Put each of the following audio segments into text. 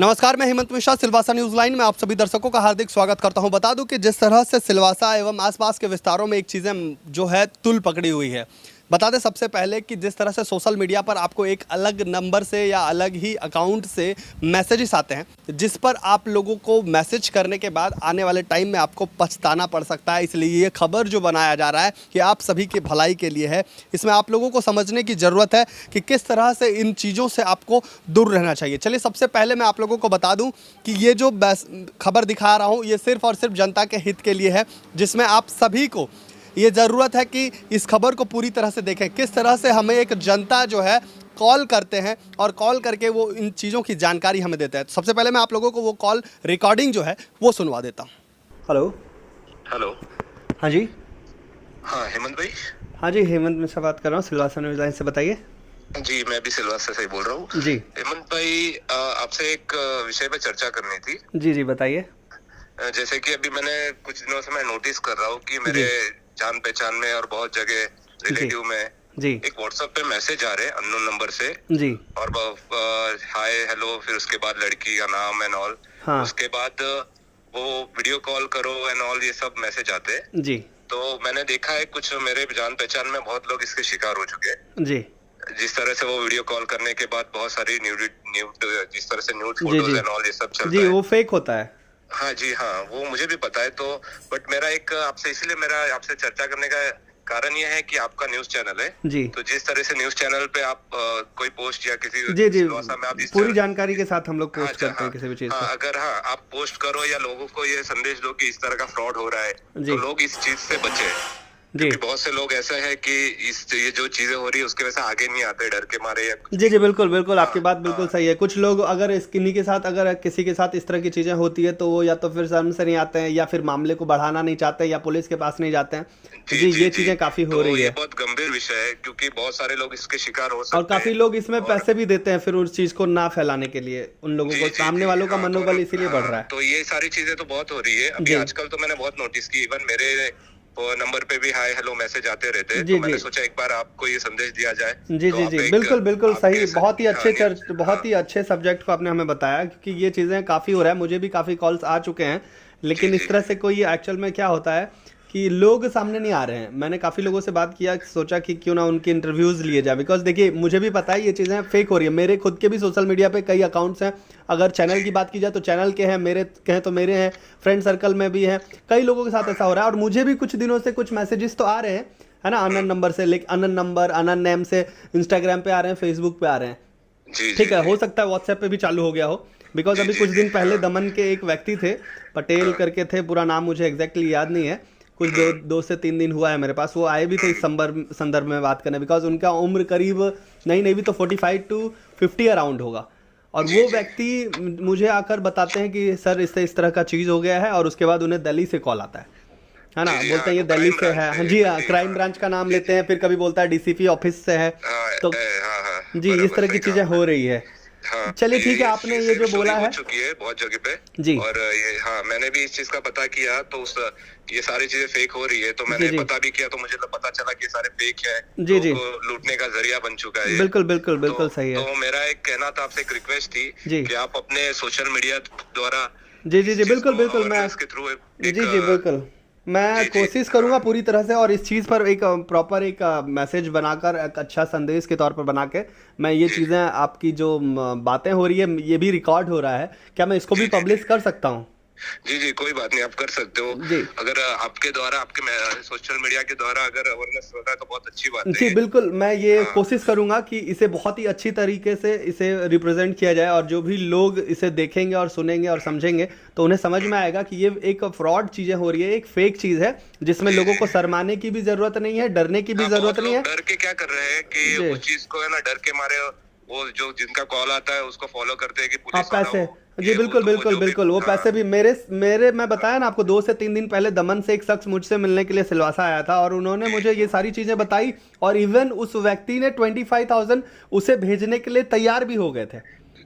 नमस्कार, मैं Hemant Mishra Silvassa news line में आप सभी दर्शकों का हार्दिक स्वागत करता हूं। बता दूं कि जिस तरह से सिलवासा एवं आसपास के विस्तारों में एक चीज़ें जो है तुल पकड़ी हुई है। बता दें सबसे पहले कि जिस तरह से सोशल मीडिया पर आपको एक अलग नंबर से या अलग ही अकाउंट से मैसेजेस आते हैं जिस पर आप लोगों को मैसेज करने के बाद आने वाले टाइम में आपको पछताना पड़ सकता है। इसलिए ये खबर जो बनाया जा रहा है कि आप सभी की भलाई के लिए है। इसमें आप लोगों को समझने की ज़रूरत है कि किस तरह से इन चीज़ों से आपको दूर रहना चाहिए। चलिए सबसे पहले मैं आप लोगों को बता दूं कि ये जो खबर दिखा रहा हूँ ये सिर्फ और सिर्फ जनता के हित के लिए है, जिसमें आप सभी को ये ज़रूरत है कि इस खबर को पूरी तरह से देखें। किस तरह से हमें एक जनता जो है कॉल करते हैं और कॉल करके वो इन चीज़ों की जानकारी हमें देता है। तो सबसे पहले मैं आप लोगों को वो कॉल रिकॉर्डिंग जो है वो सुनवा देता हूँ। Hello hello. हाँ जी। हाँ हेमंत भाई। हाँ जी, हेमंत मिश्रा बात कर रहा हूँ सिलवासा न्यूज़ लाइन से। बताइए। जी मैं भी सिलवासा से ही बोल रहा हूँ जी हेमंत भाई, आपसे एक विषय पे चर्चा करनी थी। जी जी बताइए। जैसे कि अभी मैंने कुछ दिनों से मैं नोटिस कर रहा हूँ कि मेरे जान पहचान में और बहुत जगह रिलेटिव में जी एक व्हाट्सएप पे मैसेज आ रहे हैं अननोन नंबर से जी और हाय हेलो, फिर उसके बाद लड़की का नाम एंड ऑल। हाँ उसके बाद वो वीडियो कॉल करो एंड ऑल, ये सब मैसेज आते हैं। जी तो मैंने देखा है कुछ मेरे जान पहचान में बहुत लोग इसके शिकार हो चुके हैं। जी जिस तरह से वो वीडियो कॉल करने के बाद बहुत सारी न्यूड जिस तरह से न्यूड जी फोटोज जी एंड ऑल ये सब चलता जी है। वो फेक होता है। हाँ जी हाँ, वो मुझे भी पता है। तो बट मेरा एक आपसे इसलिए मेरा आपसे चर्चा करने का कारण ये है कि आपका न्यूज चैनल है जी तो जिस तरह से न्यूज चैनल पे आप कोई पोस्ट या किसी जी जी सिलवासा में आप इस पूरी जानकारी के साथ हम लोग हाँ, पोस्ट करते हैं किसी भी चीज़ हाँ, को। अगर हाँ आप पोस्ट करो या लोगों को ये संदेश दो कि इस तरह का फ्रॉड हो रहा है जी तो लोग इस चीज से बचे। जी क्योंकि बहुत से लोग ऐसा है कि ये जो चीजें हो रही है उसके वजह से आगे नहीं आते डर के मारे या कुछ। जी जी बिल्कुल बिल्कुल, आपकी हाँ, बात बिल्कुल सही है। कुछ लोग अगर इस किन्हीं के साथ अगर किसी के साथ इस तरह की चीज़ें होती है तो वो या तो फिर शर्म से नहीं आते हैं या फिर मामले को बढ़ाना नहीं चाहते या पुलिस के पास नहीं जाते हैं। जी ये चीज़ें काफ़ी हो रही ये है बहुत गंभीर विषय है क्योंकि बहुत सारे लोग इसके शिकार हो सकते और हैं। काफ़ी लोग इसमें पैसे भी देते हैं फिर उस चीज़ को ना फैलाने के लिए। उन लोगों को सामने वालों का मनोबल इसीलिए बढ़ रहा है। तो ये सारी चीजें तो बहुत हो रही है अभी आजकल। तो मैंने बहुत नोटिस की, इवन मेरे नंबर पे भी हाय हेलो मैसेज आते रहते हैं। तो मैंने सोचा एक बार आपको ये संदेश दिया जाए। जी तो जी जी बिल्कुल बिल्कुल सही। बहुत ही अच्छे बहुत ही अच्छे सब्जेक्ट को आपने हमें बताया क्योंकि ये चीज़ें काफ़ी हो रहा है। मुझे भी काफ़ी कॉल्स आ चुके हैं, लेकिन इस तरह से कोई एक्चुअल में क्या होता है कि लोग सामने नहीं आ रहे हैं। मैंने काफ़ी लोगों से बात किया, सोचा कि क्यों ना उनके इंटरव्यूज़ लिए जाए। बिकॉज देखिए मुझे भी पता है ये चीज़ें फेक हो रही है। मेरे खुद के भी सोशल मीडिया पे कई अकाउंट्स हैं। अगर चैनल की बात की जाए तो चैनल के हैं, मेरे कहें तो मेरे हैं, फ्रेंड सर्कल में भी हैं। कई लोगों के साथ ऐसा हो रहा है और मुझे भी कुछ दिनों से कुछ मैसेजेस तो आ रहे हैं, है ना, अनन नंबर से, लेकिन अनन नंबर अनन नेम से इंस्टाग्राम पे आ रहे हैं, फेसबुक पे आ रहे हैं। ठीक है, हो सकता है व्हाट्सएप पे भी चालू हो गया हो। बिकॉज अभी कुछ दिन पहले दमन के एक व्यक्ति थे, पटेल करके थे, पूरा नाम मुझे एग्जैक्टली याद नहीं है। कुछ दो से 3 दिन हुआ है मेरे पास। वो आए भी थे इस संदर्भ में बात करने, बिकॉज उनका उम्र करीब नहीं भी तो 45 to 50 अराउंड होगा। और वो व्यक्ति मुझे आकर बताते हैं कि सर इससे इस तरह का चीज़ हो गया है और उसके बाद उन्हें दिल्ली से कॉल आता है ना, बोलते हैं ये दिल्ली से है। हाँ जी हाँ, क्राइम ब्रांच का नाम लेते हैं, फिर कभी बोलता है डीसीपी ऑफिस से है। तो जी इस तरह की चीज़ें हो रही है। चलिए ठीक है, आपने ये जो बोला है चुकी है बहुत जगह पे जी, और ये हाँ मैंने भी इस चीज का पता किया तो ये सारी चीजें फेक हो रही है। तो मैंने पता भी किया तो मुझे पता चला कि ये सारे फेक है। जी जी लूटने का जरिया बन चुका है। बिल्कुल बिल्कुल बिल्कुल सही है। तो मेरा एक कहना था आपसे, एक रिक्वेस्ट थी कि आप अपने सोशल मीडिया द्वारा जी जी जी बिल्कुल बिल्कुल मैं इसके थ्रू जी जी बिल्कुल मैं कोशिश करूंगा पूरी तरह से। और इस चीज़ पर एक प्रॉपर एक मैसेज बनाकर, एक अच्छा संदेश के तौर पर बना के मैं ये चीज़ें, आपकी जो बातें हो रही है ये भी रिकॉर्ड हो रहा है, क्या मैं इसको भी पब्लिश कर सकता हूँ? जी कोई बात नहीं, आप कर सकते हो। अगर आपके द्वारा आपके सोशल मीडिया के द्वारा अगर अवेयरनेस होता है तो बहुत अच्छी बात है। जी बिल्कुल, मैं ये कोशिश करूंगा कि इसे बहुत ही अच्छी तरीके से इसे रिप्रेजेंट किया जाए और जो भी लोग इसे देखेंगे और सुनेंगे और समझेंगे तो उन्हें समझ में आएगा कि ये एक फ्रॉड चीज़ें हो रही है, एक फेक चीज़ है जिसमें लोगों को शर्माने की भी जरूरत नहीं है, डरने की भी जरूरत नहीं है। डर के क्या कर रहे हैं कि उस चीज को है ना, डर के मारे वो जो जिनका कॉल आता है उसको फॉलो करते हैं कि पुलिस पैसे। जी बिल्कुल बिल्कुल बिल्कुल, वो पैसे भी मेरे मैं बताया ना आपको, 2 से 3 दिन पहले दमन से एक शख्स मुझसे मिलने के लिए सिलवासा आया था और उन्होंने मुझे ये सारी चीज़ें बताई और इवन उस व्यक्ति ने 25,000 उसे भेजने के लिए तैयार भी हो गए थे।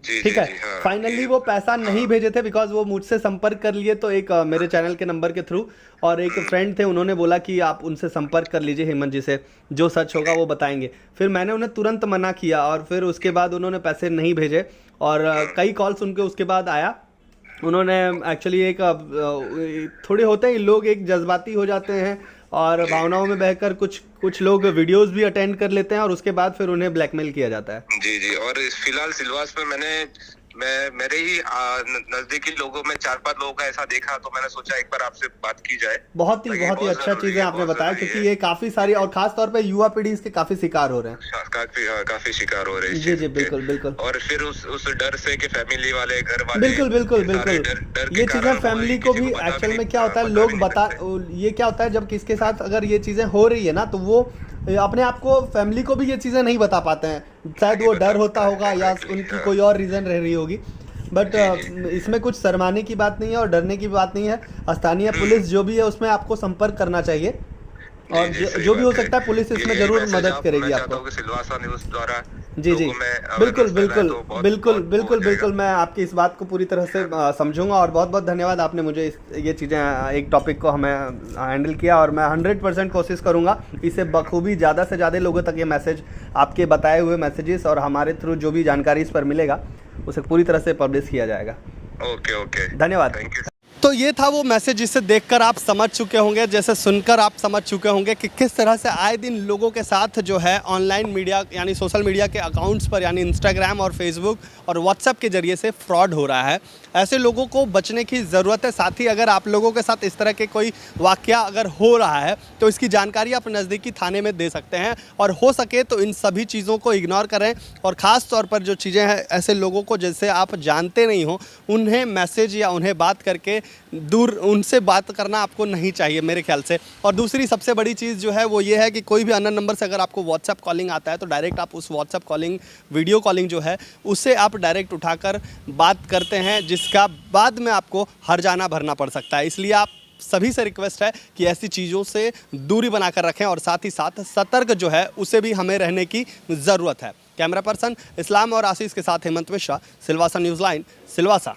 ठीक है, फाइनली वो पैसा नहीं भेजे थे बिकॉज वो मुझसे संपर्क कर लिए तो एक मेरे चैनल के नंबर के थ्रू, और एक फ्रेंड थे, उन्होंने बोला कि आप उनसे संपर्क कर लीजिए हेमंत जी से, जो सच होगा वो बताएंगे। फिर मैंने उन्हें तुरंत मना किया और फिर उसके बाद उन्होंने पैसे नहीं भेजे और कई कॉल्स उनके उसके बाद आया। उन्होंने एक्चुअली एक थोड़े होते हैं लोग एक जज्बाती हो जाते हैं और भावनाओं में बहकर कुछ लोग वीडियोस भी अटेंड कर लेते हैं और उसके बाद फिर उन्हें ब्लैकमेल किया जाता है। जी जी। और फिलहाल सिलवास में मेरे ही नजदीकी लोगों में 4-5 लोगों का ऐसा देखा, तो मैंने सोचा एक बार आपसे बात की जाए। बहुत ही अच्छा चीजें आपने बताया, क्योंकि ये काफी सारी और खास तौर पे युवा पीढ़ी इसके काफी शिकार हो रहे हैं। काफी शिकार हो रहे हैं। जी जी बिल्कुल। और फिर उस डर से कि फैमिली वाले, घर वाले, बिल्कुल ये चीजें फैमिली को भी एक्चुअल में क्या होता है, लोग ये क्या होता है जब किसके साथ अगर ये चीजें हो रही है ना, तो वो अपने आप को, फैमिली को भी ये चीज़ें नहीं बता पाते हैं। शायद वो डर होता होगा या उनकी कोई और रीज़न रह रही होगी, बट इसमें कुछ शर्माने की बात नहीं है और डरने की बात नहीं है। स्थानीय पुलिस जो भी है उसमें आपको संपर्क करना चाहिए और जो भी हो सकता है पुलिस इसमें जरूर मदद करेगी आपको। सिलवासा न्यूज़ द्वारा जी बिल्कुल मैं आपकी इस बात को पूरी तरह से समझूंगा और बहुत बहुत धन्यवाद, आपने मुझे ये चीज़ें एक टॉपिक को हमें हैंडल किया और मैं 100% कोशिश करूंगा इसे बखूबी ज़्यादा से ज़्यादा लोगों तक ये मैसेज, आपके बताए हुए मैसेजेस और हमारे थ्रू जो भी जानकारी इस पर मिलेगा उसे पूरी तरह से पब्लिश किया जाएगा। ओके धन्यवाद। तो ये था वो मैसेज जिसे देखकर आप समझ चुके होंगे, जैसे सुनकर आप समझ चुके होंगे कि किस तरह से आए दिन लोगों के साथ जो है ऑनलाइन मीडिया यानी सोशल मीडिया के अकाउंट्स पर यानी इंस्टाग्राम और फेसबुक और व्हाट्सएप के ज़रिए से फ्रॉड हो रहा है। ऐसे लोगों को बचने की ज़रूरत है। साथ ही अगर आप लोगों के साथ इस तरह के कोई वाक़या अगर हो रहा है तो इसकी जानकारी आप नज़दीकी थाने में दे सकते हैं और हो सके तो इन सभी चीज़ों को इग्नोर करें और ख़ास तौर पर जो चीज़ें हैं ऐसे लोगों को जैसे आप जानते नहीं हो उन्हें मैसेज या उन्हें बात करके दूर उनसे बात करना आपको नहीं चाहिए मेरे ख्याल से। और दूसरी सबसे बड़ी चीज़ जो है वो ये है कि कोई भी अननोन नंबर से अगर आपको व्हाट्सएप कॉलिंग आता है तो डायरेक्ट आप उस व्हाट्सएप कॉलिंग, वीडियो कॉलिंग जो है उससे आप डायरेक्ट उठाकर बात करते हैं, जिसका बाद में आपको हर्जाना भरना पड़ सकता है। इसलिए आप सभी से रिक्वेस्ट है कि ऐसी चीज़ों से दूरी बनाकर रखें और साथ ही साथ सतर्क जो है उसे भी हमें रहने की ज़रूरत है। कैमरा पर्सन इस्लाम और आशीष के साथ हेमंत मिश्रा, सिलवासा न्यूज़ लाइन, सिलवासा।